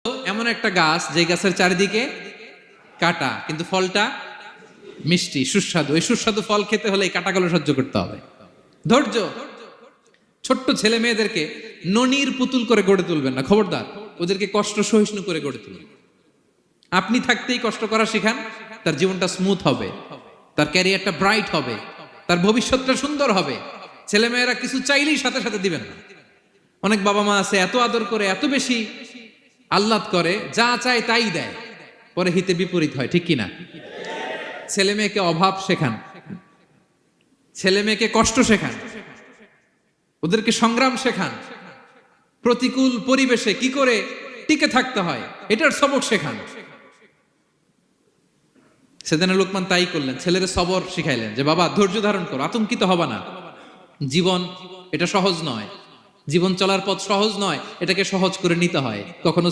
এমন একটা গাছ যে গাছের চারিদিকে কাটা কিন্তু ফলটা মিষ্টি সুস্বাদু। এই সুস্বাদু ফল খেতে হলে এই কাটাগুলো সহ্য করতে হবে। ধৈর্য। ছোট্ট ছেলে মেয়েদেরকে ননির পুতুল করে গড়ে তুলবেন না, খবরদার। ওদেরকে কষ্ট সহিষ্ণু করে গড়ে তুলবেন। আপনি থাকতেই কষ্ট করা শিখান, তার জীবনটা স্মুথ হবে, তার ক্যারিয়ারটা ব্রাইট হবে, তার ভবিষ্যৎটা সুন্দর হবে। ছেলে মেয়েরা কিছু চাইলেই সাথে সাথে দিবেন না। অনেক বাবা মা আছে এত আদর করে, এত বেশি আহ্লাদ করে, যা চায় তাই দেয়, পরে হিতে বিপরীত হয়, ঠিক কিনা? ছেলে মেয়েকে অভাব শেখান, ছেলে মেয়েকে কষ্ট শেখান, ওদেরকে সংগ্রাম শেখান, প্রতিকূল পরিবেশে কি করে টিকে থাকতে হয় এটার সবক শেখান। সেদিন লোকমান তাই করলেন, ছেলেদের সবর শিখাইলেন যে বাবা ধৈর্য ধারণ করো, আতঙ্কিত হবা না। জীবন এটা সহজ নয়, জীবন চলার পথ সহজ নয়, এটাকে সহজ করে নিতে হয়। কখনো